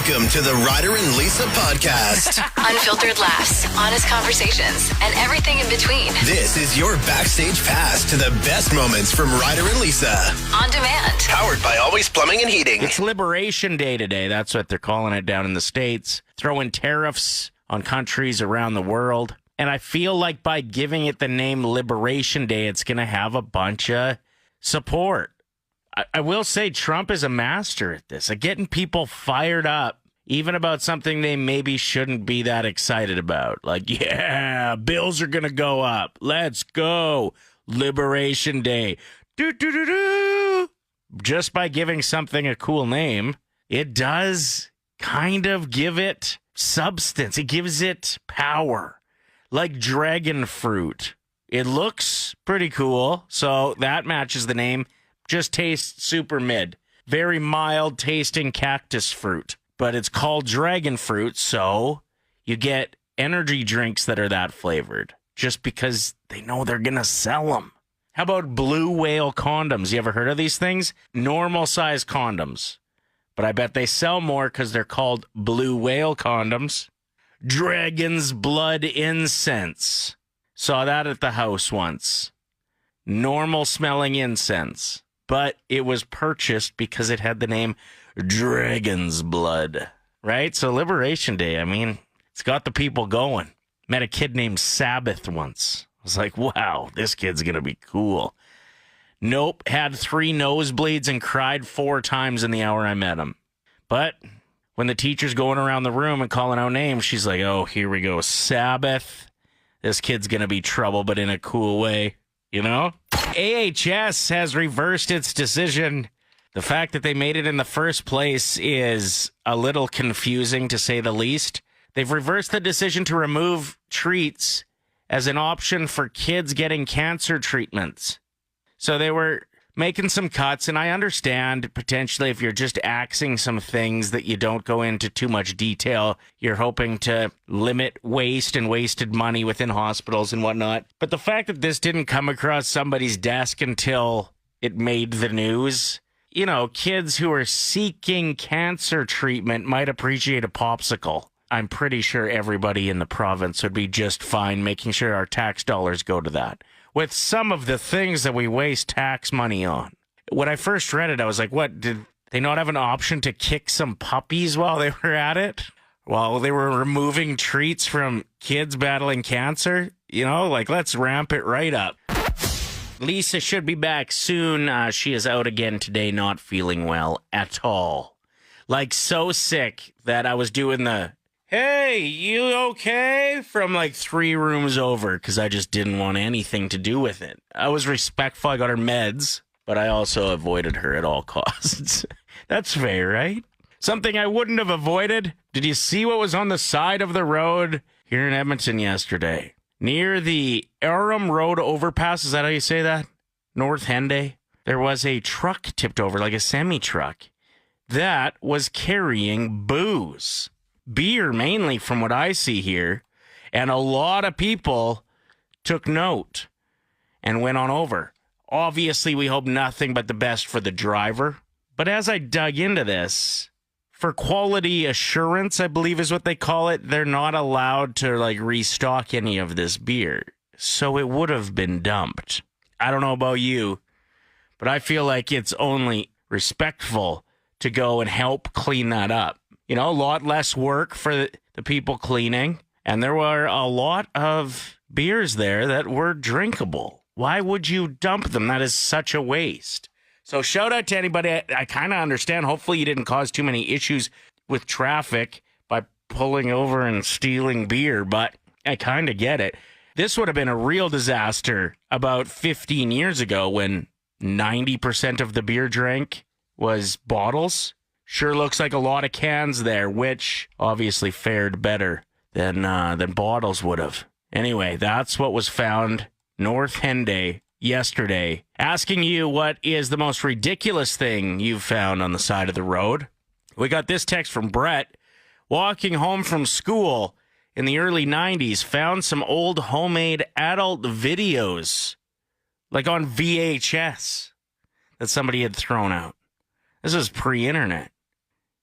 Welcome to the Ryder and Lisa podcast. Unfiltered laughs, honest conversations, and everything in between. This is your backstage pass to the best moments from Ryder and Lisa. On demand. Powered by Always Plumbing and Heating. It's Liberation Day today. That's what they're calling it down in the States. Throwing tariffs on countries around the world. And I feel like by giving it the name Liberation Day, it's going to have a bunch of support. I will say Trump is a master at this, at getting people fired up, even about something they maybe shouldn't be that excited about. Like, yeah, bills are going to go up. Let's go. Liberation Day. Do-do-do-do. Just by giving something a cool name, it does kind of give it substance. It gives it power. Like dragon fruit. It looks pretty cool, so that matches the name. Just tastes super mid. Very mild tasting cactus fruit. But it's called dragon fruit, so you get energy drinks that are that flavored. Just because they know they're going to sell them. How about blue whale condoms? You ever heard of these things? Normal size condoms. But I bet they sell more because they're called blue whale condoms. Dragon's blood incense. Saw that at the house once. Normal smelling incense. But it was purchased because it had the name Dragon's Blood. Right? So Liberation Day, I mean, it's got the people going. Met a kid named Sabbath once. I was like, wow, this kid's going to be cool. Nope. Had 3 nosebleeds and cried 4 times in the hour I met him. But when the teacher's going around the room and calling out names, she's like, oh, here we go. Sabbath. This kid's going to be trouble, but in a cool way. You know? AHS has reversed its decision. The fact that they made it in the first place is a little confusing, to say the least. They've reversed the decision to remove treats as an option for kids getting cancer treatments. So they were making some cuts, and I understand potentially if you're just axing some things that you don't go into too much detail, you're hoping to limit waste and wasted money within hospitals and whatnot. But the fact that this didn't come across somebody's desk until it made the news, you know, kids who are seeking cancer treatment might appreciate a popsicle. I'm pretty sure everybody in the province would be just fine making sure our tax dollars go to that. With some of the things that we waste tax money on. When I first read it, I was like, what, did they not have an option to kick some puppies while they were at it? While they were removing treats from kids battling cancer? You know, like, let's ramp it right up. Lisa should be back soon. She is out again today, not feeling well at all. Like, so sick that I was doing the, hey, you okay? From like 3 rooms over, because I just didn't want anything to do with it. I was respectful. I got her meds, but I also avoided her at all costs. That's fair, right? Something I wouldn't have avoided. Did you see what was on the side of the road here in Edmonton yesterday? Near the Aram Road overpass, is that how you say that? North Henday? There was a truck tipped over, like a semi-truck, that was carrying booze. Beer, mainly, from what I see here. And a lot of people took note and went on over. Obviously, we hope nothing but the best for the driver. But as I dug into this, for quality assurance, I believe is what they call it, they're not allowed to like restock any of this beer. So it would have been dumped. I don't know about you, but I feel like it's only respectful to go and help clean that up. You know, a lot less work for the people cleaning. And there were a lot of beers there that were drinkable. Why would you dump them? That is such a waste. So shout out to anybody. I kind of understand. Hopefully you didn't cause too many issues with traffic by pulling over and stealing beer, but I kind of get it. This would have been a real disaster about 15 years ago when 90% of the beer drank was bottles. Sure looks like a lot of cans there, which obviously fared better than bottles would have. Anyway, that's what was found North Henday yesterday. Asking you what is the most ridiculous thing you've found on the side of the road. We got this text from Brett. Walking home from school in the early 90s, found some old homemade adult videos, like on VHS, that somebody had thrown out. This was pre-internet.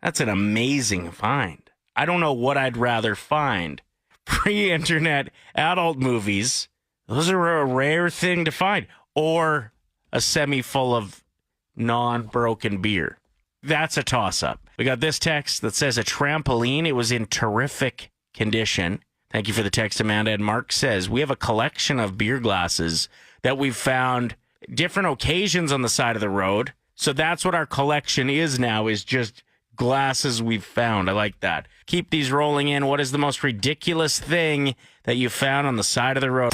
That's an amazing find. I don't know what I'd rather find. Pre-internet adult movies, those are a rare thing to find. Or a semi full of non-broken beer. That's a toss-up. We got this text that says a trampoline. It was in terrific condition. Thank you for the text, Amanda. And Mark says, we have a collection of beer glasses that we've found different occasions on the side of the road. So that's what our collection is now, is just glasses we've found. I like that. Keep these rolling in. What is the most ridiculous thing that you found on the side of the road?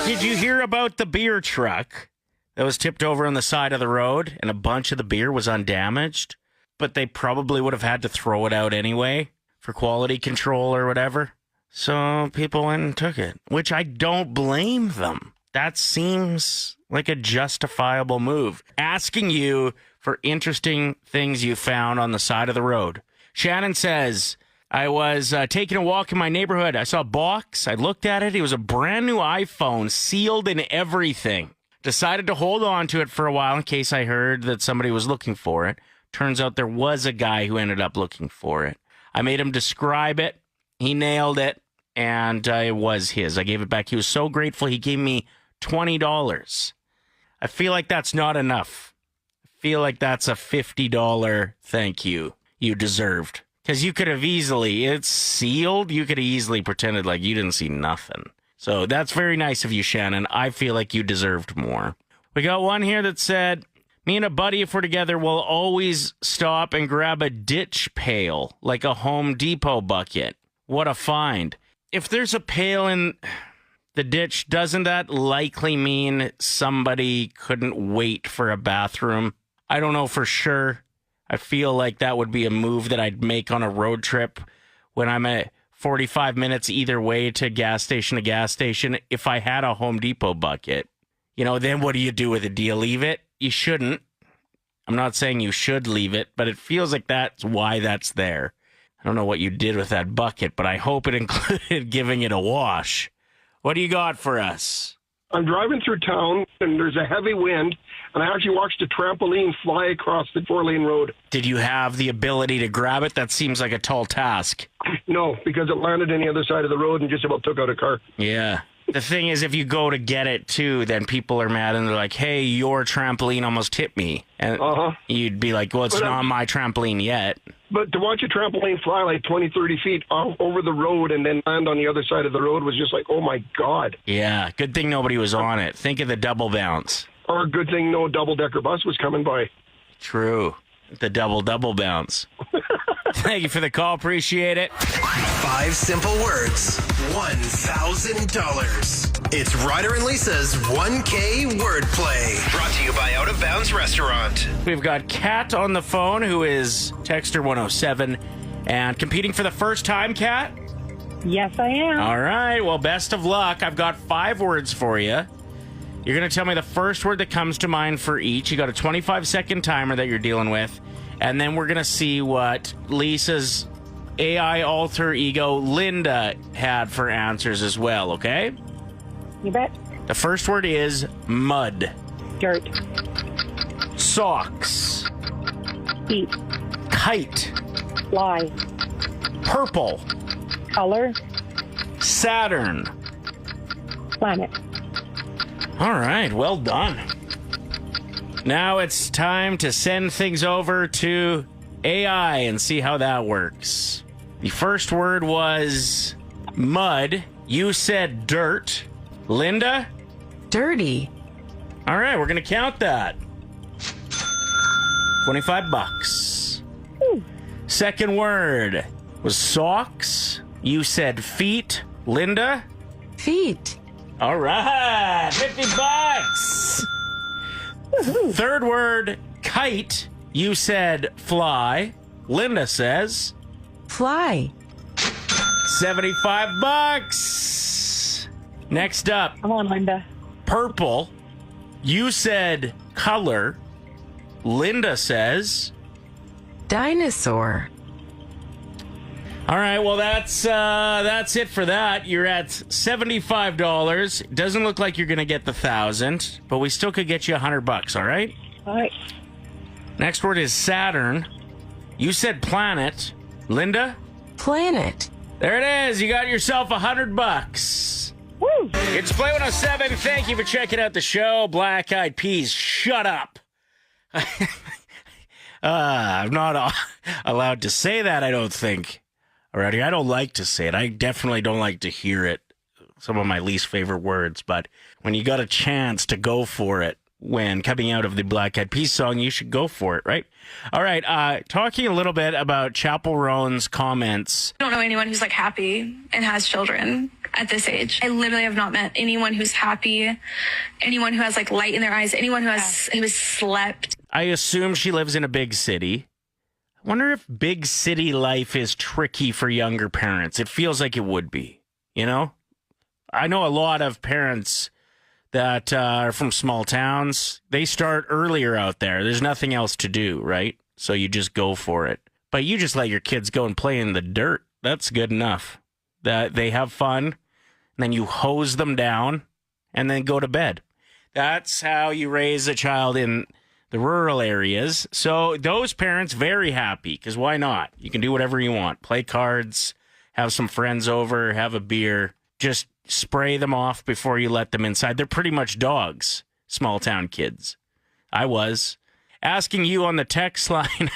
Did you hear about the beer truck that was tipped over on the side of the road and a bunch of the beer was undamaged? But they probably would have had to throw it out anyway for quality control or whatever. So people went and took it, which I don't blame them. That seems like a justifiable move. Asking you for interesting things you found on the side of the road. Shannon says, I was taking a walk in my neighborhood. I saw a box. I looked at it. It was a brand new iPhone, sealed and everything. Decided to hold on to it for a while in case I heard that somebody was looking for it. Turns out there was a guy who ended up looking for it. I made him describe it. He nailed it, and it was his. I gave it back. He was so grateful. He gave me $20. I feel like that's not enough. I feel like that's a $50 thank you deserved. Because you could have easily, it's sealed. You could have easily pretended like you didn't see nothing. So that's very nice of you, Shannon. I feel like you deserved more. We got one here that said, me and a buddy, if we're together, will always stop and grab a ditch pail, like a Home Depot bucket. What a find. If there's a pail in the ditch, doesn't that likely mean somebody couldn't wait for a bathroom? I don't know for sure. I feel like that would be a move that I'd make on a road trip when I'm at 45 minutes either way to gas station. If I had a Home Depot bucket, then what do you do with it? Do you leave it? You shouldn't. I'm not saying you should leave it, but it feels like that's why that's there. I don't know what you did with that bucket, but I hope it included giving it a wash. What do you got for us? I'm driving through town, and there's a heavy wind, and I actually watched a trampoline fly across the 4-lane road. Did you have the ability to grab it? That seems like a tall task. No, because it landed on the other side of the road and just about took out a car. Yeah. The thing is, if you go to get it, too, then people are mad, and they're like, hey, your trampoline almost hit me. And you'd be like, well, it's not my trampoline yet. But to watch a trampoline fly like 20, 30 feet over the road and then land on the other side of the road was just like, oh, my God. Yeah, good thing nobody was on it. Think of the double bounce. Or good thing no double-decker bus was coming by. True. The double bounce. Thank you for the call. Appreciate it. 5 simple words, $1,000. It's Ryder and Lisa's 1K wordplay. Brought to you by Out of Bounds Restaurant. We've got Kat on the phone, who is Texter 107, and competing for the first time, Kat? Yes, I am. All right. Well, best of luck. I've got 5 words for you. You're going to tell me the first word that comes to mind for each. You got a 25-second timer that you're dealing with. And then we're going to see what Lisa's AI alter ego, Linda, had for answers as well, okay? You bet. The first word is mud. Dirt. Socks. Feet. Kite. Fly. Purple. Color. Saturn. Planet. All right, well done. Now it's time to send things over to AI and see how that works. The first word was mud. You said dirt. Linda? Dirty. All right, we're going to count that. $25. Second word was socks. You said feet. Linda? Feet. All right, $50. Third word, kite. You said fly. Linda says Fly. $75. Next up, Come on, Linda. purple. You said color. Linda says Dinosaur. all right, well, that's it for that. You're at $75. Doesn't look like you're going to get the 1,000, but we still could get you $100, all right? All right. Next word is Saturn. You said planet. Linda? Planet. There it is. You got yourself $100. Woo! It's Play 107. Thank you for checking out the show. Black Eyed Peas, shut up. I'm not allowed to say that, I don't think. Alrighty, I don't like to say it. I definitely don't like to hear it. Some of my least favorite words. But when you got a chance to go for it, when coming out of the Black Eyed Peas song, you should go for it, right? All right, talking a little bit about Chappell Roan's comments. I don't know anyone who's like happy and has children at this age. I literally have not met anyone who's happy, anyone who has like light in their eyes, anyone who has slept. I assume she lives in a big city. I wonder if big city life is tricky for younger parents. It feels like it would be, you know? I know a lot of parents that are from small towns. They start earlier out there. There's nothing else to do, right? So you just go for it. But you just let your kids go and play in the dirt. That's good enough. That they have fun, and then you hose them down, and then go to bed. That's how you raise a child in the rural areas. So those parents, very happy, because why not? You can do whatever you want. Play cards, have some friends over, have a beer. Just spray them off before you let them inside. They're pretty much dogs, small town kids. I was. Asking you on the text line,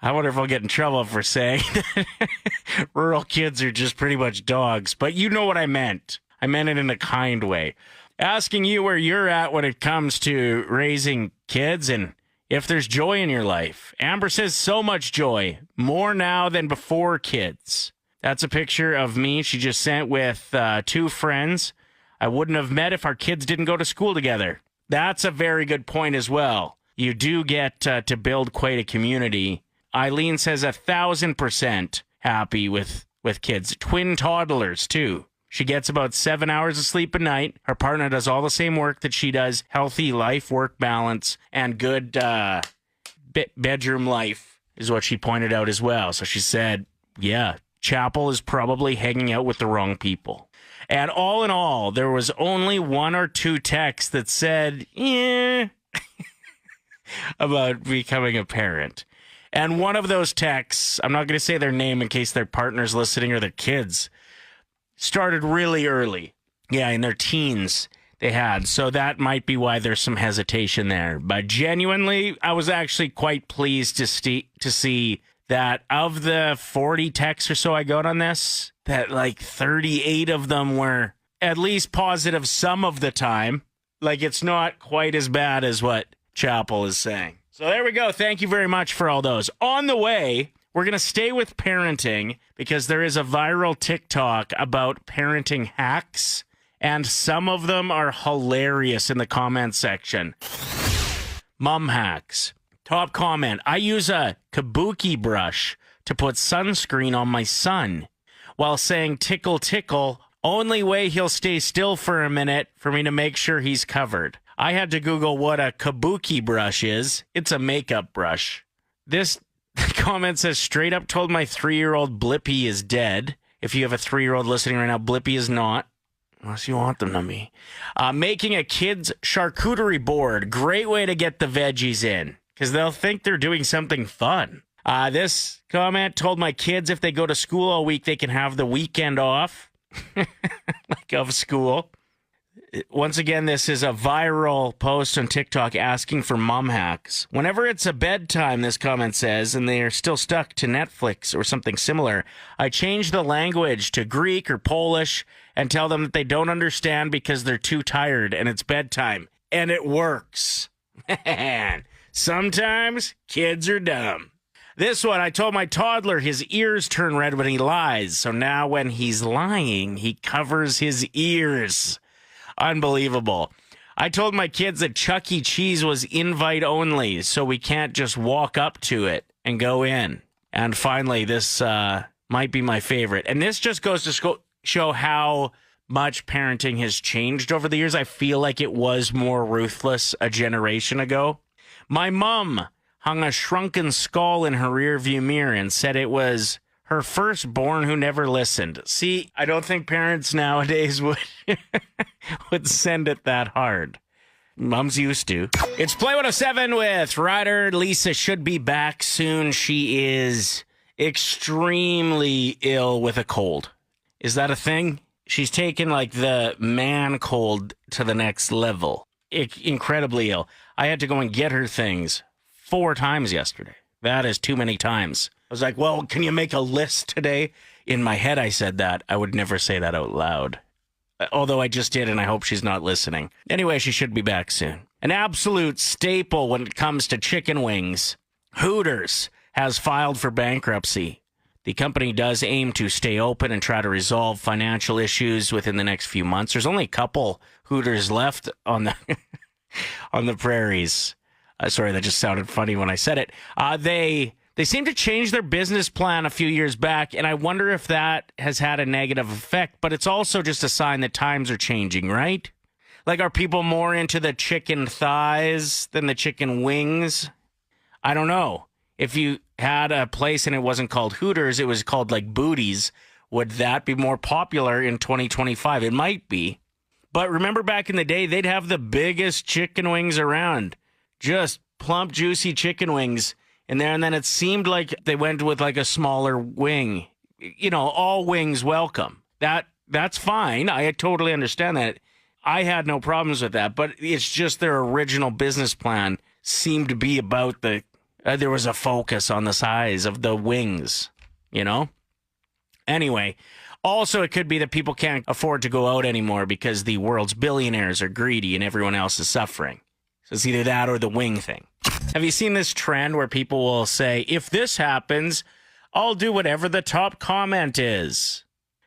I wonder if I'll get in trouble for saying rural kids are just pretty much dogs, but you know what I meant. I meant it in a kind way. Asking you where you're at when it comes to raising kids and if there's joy in your life. Amber says so much joy, more now than before kids. That's a picture of me she just sent with two friends I wouldn't have met if our kids didn't go to school together. That's a very good point as well. You do get to build quite a community. Eileen says 1,000% happy with kids. Twin toddlers, too. She gets about 7 hours of sleep a night. Her partner does all the same work that she does. Healthy life-work balance and good bedroom life is what she pointed out as well. So she said, yeah, Chappell is probably hanging out with the wrong people. And all in all, there was only one or two texts that said, about becoming a parent. And one of those texts, I'm not going to say their name in case their partner's listening or their kids, started really early. Yeah, in their teens they had. So that might be why there's some hesitation there. But genuinely, I was actually quite pleased to see that of the 40 texts or so I got on this, that like 38 of them were at least positive some of the time. Like it's not quite as bad as what Chappell is saying. So there we go. Thank you very much for all those. On the way, we're going to stay with parenting because there is a viral TikTok about parenting hacks, and some of them are hilarious in the comment section. Mom hacks. Top comment, I use a kabuki brush to put sunscreen on my son while saying tickle, tickle. Only way he'll stay still for a minute for me to make sure he's covered. I had to Google what a kabuki brush is. It's a makeup brush. This comment says, straight up told my 3-year-old Blippy is dead. If you have a 3-year-old listening right now, Blippy is not. Unless you want them to be. Making a kid's charcuterie board. Great way to get the veggies in. Because they'll think they're doing something fun. This comment told my kids if they go to school all week, they can have the weekend off. Like of school. Once again, this is a viral post on TikTok asking for mom hacks. Whenever it's a bedtime, this comment says, and they are still stuck to Netflix or something similar, I change the language to Greek or Polish and tell them that they don't understand because they're too tired and it's bedtime. And it works. Man. Sometimes kids are dumb. This one, I told my toddler his ears turn red when he lies. So now when he's lying, he covers his ears. Unbelievable. I told my kids that Chuck E. Cheese was invite only, so we can't just walk up to it and go in. And finally, this might be my favorite. And this just goes to show how much parenting has changed over the years. I feel like it was more ruthless a generation ago. My mom hung a shrunken skull in her rearview mirror and said it was her firstborn who never listened. See, I don't think parents nowadays would send it that hard. Mom's used to. It's Play 107 with Ryder. Lisa should be back soon. She is extremely ill with a cold. Is that a thing? She's taken like the man cold to the next level. Incredibly ill. I had to go and get her things 4 times yesterday. That is too many times. I was like, well, can you make a list today? In my head, I said that. I would never say that out loud. Although I just did, and I hope she's not listening. Anyway, she should be back soon. An absolute staple when it comes to chicken wings. Hooters has filed for bankruptcy. The company does aim to stay open and try to resolve financial issues within the next few months. There's only a couple Hooters left on the on the prairies. Sorry, that just sounded funny when I said it. They seem to change their business plan a few years back, and I wonder if that has had a negative effect, but it's also just a sign that times are changing, right? Like, are people more into the chicken thighs than the chicken wings? I don't know. If you had a place and it wasn't called Hooters, it was called like Booties, would that be more popular in 2025? It might be. But remember back in the day, they'd have the biggest chicken wings around. Just plump, juicy chicken wings in there. And then it seemed like they went with like a smaller wing. You know, all wings welcome. That's fine. I totally understand that. I had no problems with that. But it's just their original business plan seemed to be about there was a focus on the size of the wings, you know? Anyway, also it could be that people can't afford to go out anymore because the world's billionaires are greedy and everyone else is suffering. So it's either that or the wing thing. Have you seen this trend where people will say, if this happens, I'll do whatever the top comment is?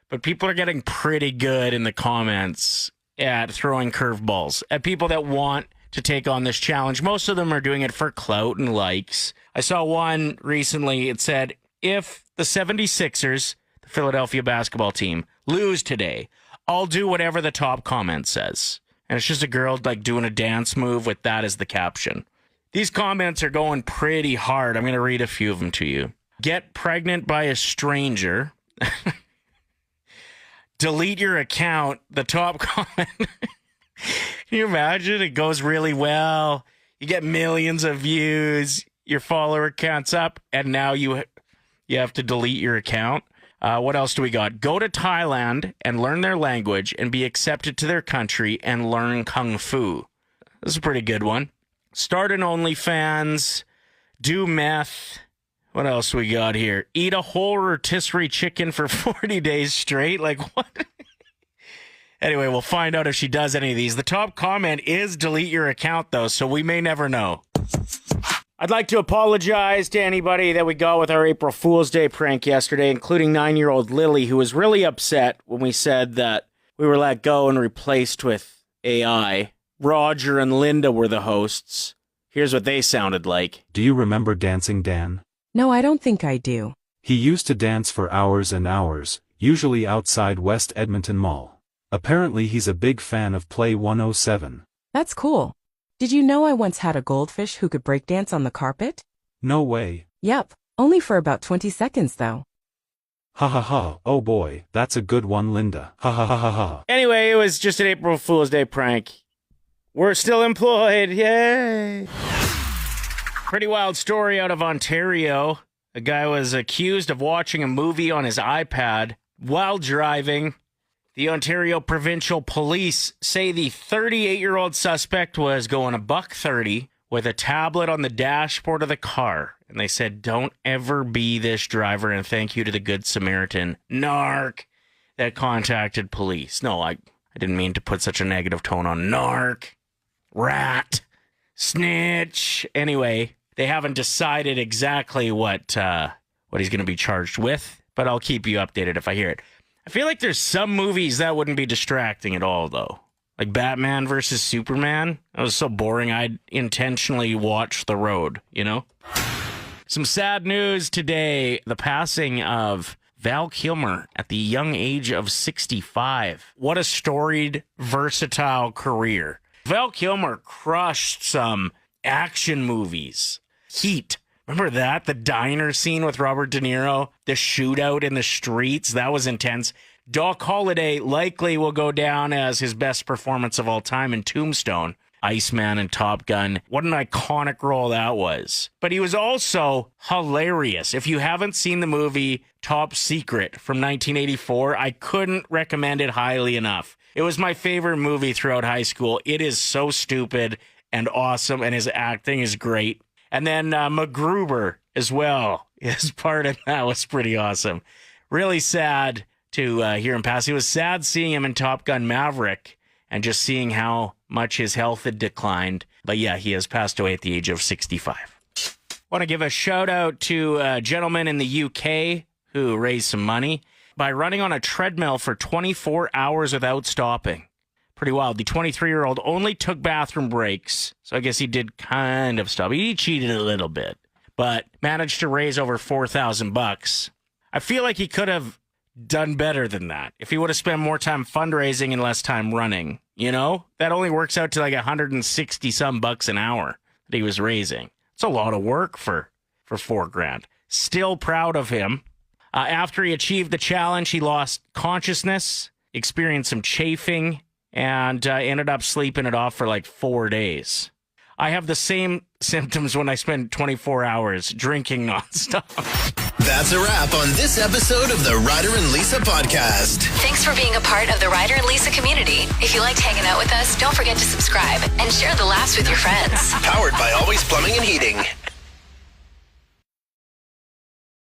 But people are getting pretty good in the comments at throwing curveballs at people that want to take on this challenge. Most of them are doing it for clout and likes. I saw one recently. It said, if the 76ers, the Philadelphia basketball team, lose today, I'll do whatever the top comment says. And it's just a girl like doing a dance move with that as the caption. These comments are going pretty hard. I'm going to read a few of them to you. Get pregnant by a stranger. Delete your account. The top comment. Can you imagine? It goes really well. You get millions of views. Your follower count's up, and now you have to delete your account. What else do we got? Go to Thailand and learn their language and be accepted to their country and learn Kung Fu. This is a pretty good one. Start an OnlyFans. Do meth. What else we got here? Eat a whole rotisserie chicken for 40 days straight. Like, what? Anyway, we'll find out if she does any of these. The top comment is delete your account, though, so we may never know. I'd like to apologize to anybody that we got with our April Fool's Day prank yesterday, including 9-year-old Lily, who was really upset when we said that we were let go and replaced with AI. Roger and Linda were the hosts. Here's what they sounded like. Do you remember Dancing Dan? No, I don't think I do. He used to dance for hours and hours, usually outside West Edmonton Mall. Apparently he's a big fan of Play 107. That's cool. Did you know I once had a goldfish who could breakdance on the carpet? No way. Yep, only for about 20 seconds though. Ha ha ha, oh boy, that's a good one, Linda. Ha ha ha ha ha. Anyway, it was just an April Fool's Day prank. We're still employed, yay! Pretty wild story out of Ontario. A guy was accused of watching a movie on his iPad while driving. The Ontario Provincial Police say the 38-year-old suspect was going $130 with a tablet on the dashboard of the car. And they said, don't ever be this driver, and thank you to the Good Samaritan, narc, that contacted police. No, I didn't mean to put such a negative tone on narc, rat, snitch. Anyway, they haven't decided exactly what he's going to be charged with, but I'll keep you updated if I hear it. I feel like there's some movies that wouldn't be distracting at all, though. Like Batman versus Superman. That was so boring, I'd intentionally watch the road, you know? Some sad news today. The passing of Val Kilmer at the young age of 65. What a storied, versatile career. Val Kilmer crushed some action movies. Heat. Remember that? The diner scene with Robert De Niro? The shootout in the streets? That was intense. Doc Holliday likely will go down as his best performance of all time in Tombstone. Iceman and Top Gun. What an iconic role that was. But he was also hilarious. If you haven't seen the movie Top Secret from 1984, I couldn't recommend it highly enough. It was my favorite movie throughout high school. It is so stupid and awesome, and his acting is great. And then MacGruber as well. His part in that was pretty awesome. Really sad to hear him pass. It was sad seeing him in Top Gun Maverick and just seeing how much his health had declined. But yeah, he has passed away at the age of 65. Want to give a shout out to a gentleman in the UK who raised some money by running on a treadmill for 24 hours without stopping. Pretty wild. The 23-year-old only took bathroom breaks, so I guess he did kind of stop. He cheated a little bit, but managed to raise over $4,000. I feel like he could have done better than that if he would have spent more time fundraising and less time running. You know, that only works out to like 160 some bucks an hour that he was raising. It's a lot of work for $4,000. Still proud of him. After he achieved the challenge, he lost consciousness, experienced some chafing, and ended up sleeping it off for like 4 days. I have the same symptoms when I spend 24 hours drinking nonstop. That's a wrap on this episode of the Ryder and Lisa podcast. Thanks for being a part of the Ryder and Lisa community. If you liked hanging out with us, don't forget to subscribe and share the laughs with your friends. Powered by Always Plumbing and Heating.